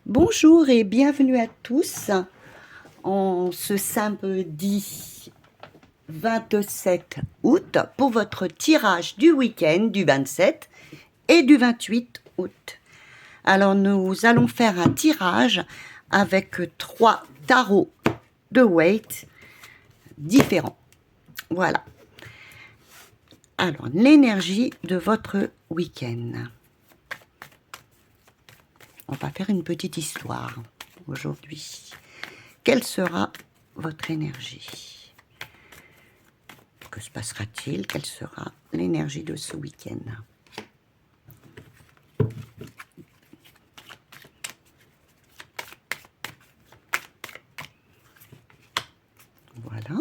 Bonjour et bienvenue à tous en ce samedi 27 août pour votre tirage du week-end du 27 et du 28 août. Alors nous allons faire un tirage avec 3 tarots de Waite différents. Voilà. Alors l'énergie de votre week-end. On va faire une petite histoire aujourd'hui. Quelle sera votre énergie? Que se passera-t-il? Quelle sera l'énergie de ce week-end? Voilà.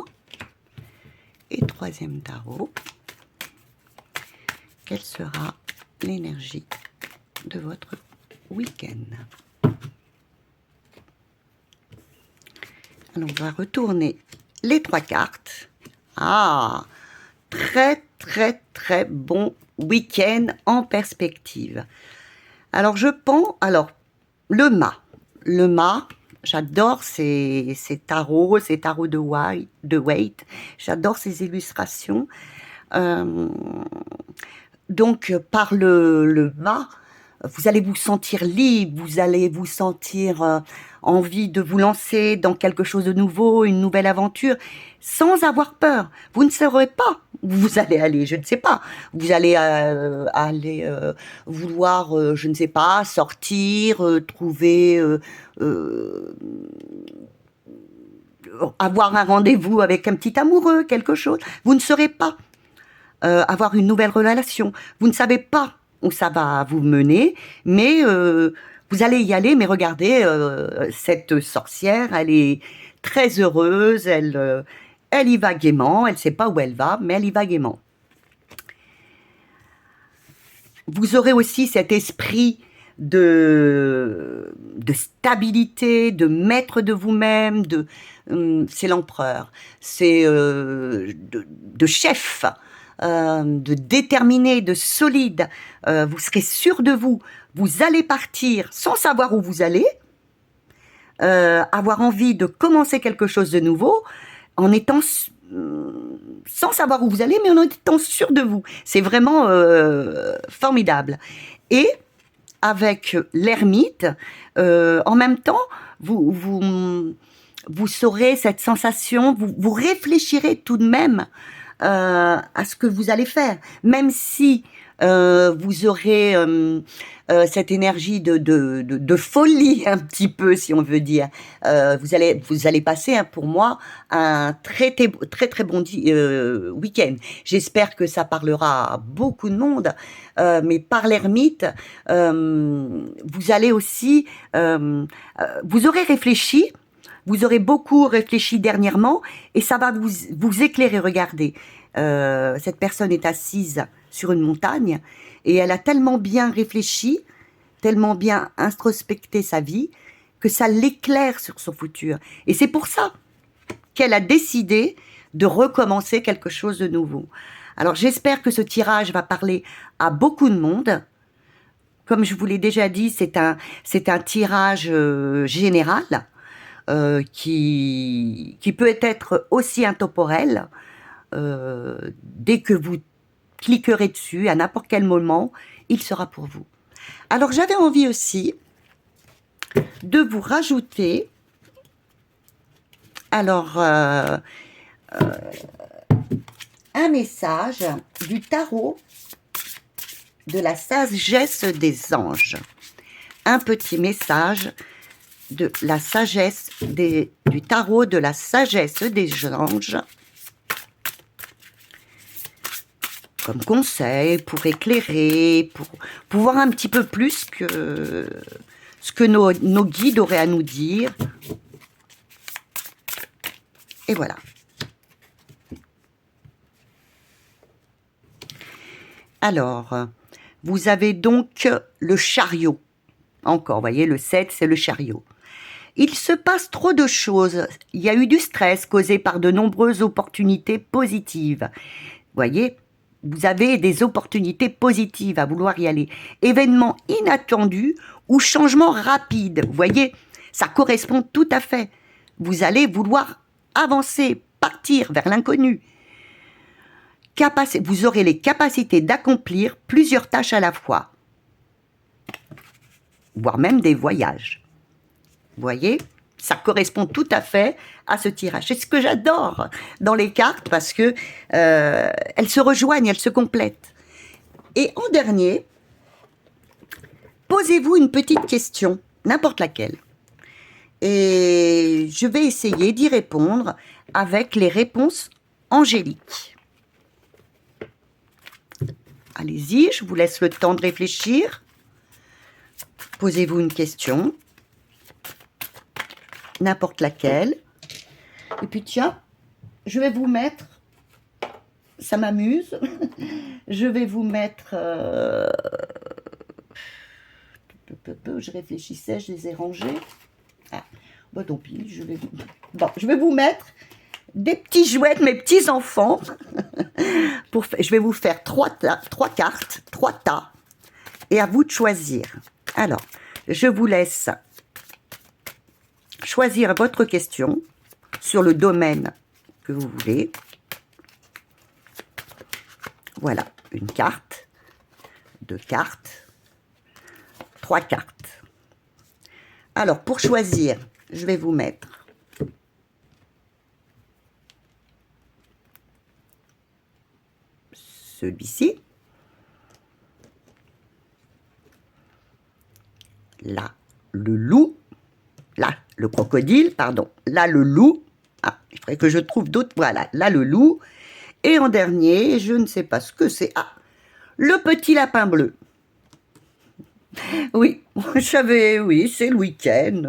Et troisième tarot. Quelle sera l'énergie de votre week-end? Alors, on va retourner les 3 cartes. Ah, très bon week-end en perspective. Alors, le mât, j'adore ces tarots de Waite. J'adore ces illustrations. Donc, par le mât, vous allez vous sentir libre, vous allez vous sentir envie de vous lancer dans quelque chose de nouveau, une nouvelle aventure, sans avoir peur. Vous ne saurez pas où vous allez aller, je ne sais pas. Vous allez vouloir, je ne sais pas, sortir, trouver, avoir un rendez-vous avec un petit amoureux, quelque chose. Vous ne saurez pas. Avoir une nouvelle relation. Vous ne savez pas où ça va vous mener, mais vous allez y aller. Mais regardez, cette sorcière, elle est très heureuse, elle y va gaiement, elle ne sait pas où elle va, mais elle y va gaiement. Vous aurez aussi cet esprit de stabilité, de maître de vous-même, c'est l'empereur, c'est de chef, de déterminé, de solide. Vous serez sûr de vous. Vous allez partir sans savoir où vous allez, avoir envie de commencer quelque chose de nouveau, en étant sans savoir où vous allez, mais en étant sûr de vous. C'est vraiment formidable. Et avec l'ermite, en même temps, vous saurez cette sensation, vous réfléchirez tout de même à ce que vous allez faire, même si vous aurez cette énergie de folie un petit peu, si on veut dire. Vous allez passer, hein, pour moi, un très bon week-end. J'espère que ça parlera à beaucoup de monde, mais par l'ermite, vous allez aussi, vous aurez réfléchi. Vous aurez beaucoup réfléchi dernièrement et ça va vous éclairer. Regardez, cette personne est assise sur une montagne et elle a tellement bien réfléchi, tellement bien introspecté sa vie que ça l'éclaire sur son futur. Et c'est pour ça qu'elle a décidé de recommencer quelque chose de nouveau. Alors j'espère que ce tirage va parler à beaucoup de monde. Comme je vous l'ai déjà dit, c'est un tirage général. Qui peut être aussi intemporel. Dès que vous cliquerez dessus, à n'importe quel moment, il sera pour vous. Alors j'avais envie aussi de vous rajouter un message du tarot de la sagesse des anges. Un petit message de la sagesse du tarot de la sagesse des anges, comme conseil, pour éclairer, pour voir un petit peu plus que ce que nos guides auraient à nous dire. Et voilà. Alors, vous avez donc le chariot. Encore, vous voyez, le 7, c'est le chariot. Il se passe trop de choses. Il y a eu du stress causé par de nombreuses opportunités positives. Vous voyez, vous avez des opportunités positives à vouloir y aller. Événements inattendus ou changement rapide. Vous voyez, ça correspond tout à fait. Vous allez vouloir avancer, partir vers l'inconnu. Vous aurez les capacités d'accomplir plusieurs tâches à la fois, voire même des voyages. Vous voyez, ça correspond tout à fait à ce tirage. C'est ce que j'adore dans les cartes parce que elles se rejoignent, elles se complètent. Et en dernier, posez-vous une petite question, n'importe laquelle. Et je vais essayer d'y répondre avec les réponses angéliques. Allez-y, je vous laisse le temps de réfléchir. Posez-vous une question, n'importe laquelle. Et puis tiens, je vais vous mettre, ça m'amuse, je vais vous mettre, je réfléchissais, je les ai rangés. Ah, bon, tant pis, je vais vous mettre des petits jouets de mes petits enfants. Je vais vous faire trois cartes, 3 tas, et à vous de choisir. Alors, je vous laisse choisir votre question sur le domaine que vous voulez. Voilà, une carte, 2 cartes, 3 cartes. Alors, pour choisir, je vais vous mettre celui-ci. Là, le loup. Là, le crocodile, pardon. Là, le loup. Ah, il faudrait que je trouve d'autres. Voilà, là, le loup. Et en dernier, je ne sais pas ce que c'est. Ah, le petit lapin bleu. Oui, je savais, oui, c'est le week-end.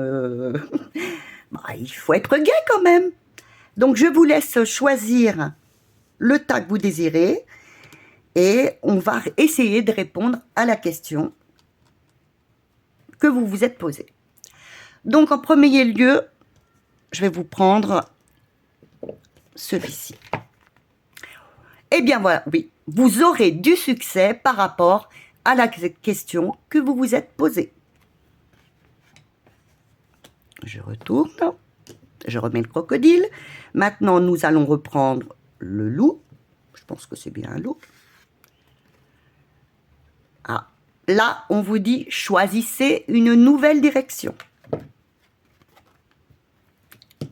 Bah, il faut être gai quand même. Donc, je vous laisse choisir le tas que vous désirez et on va essayer de répondre à la question que vous vous êtes posée. Donc, en premier lieu, je vais vous prendre celui-ci. Eh bien, voilà, oui, vous aurez du succès par rapport à la question que vous vous êtes posée. Je retourne, je remets le crocodile. Maintenant, nous allons reprendre le loup. Je pense que c'est bien un loup. Ah, là, on vous dit, choisissez une nouvelle direction.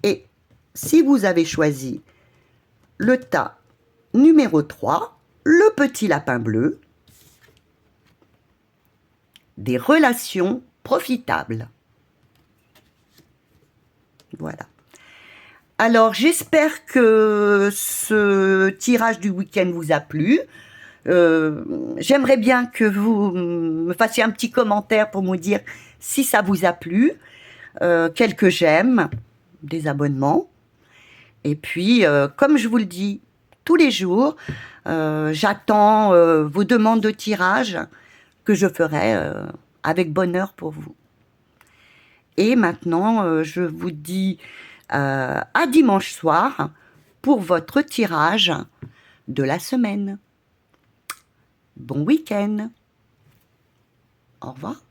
Et si vous avez choisi le tas numéro 3, le petit lapin bleu, des relations profitables. Voilà. Alors, j'espère que ce tirage du week-end vous a plu. J'aimerais bien que vous me fassiez un petit commentaire pour me dire si ça vous a plu. Quelques j'aime, des abonnements. Et puis, comme je vous le dis tous les jours, j'attends vos demandes de tirage que je ferai avec bonheur pour vous. Et maintenant, je vous dis à dimanche soir pour votre tirage de la semaine. Bon week-end. Au revoir.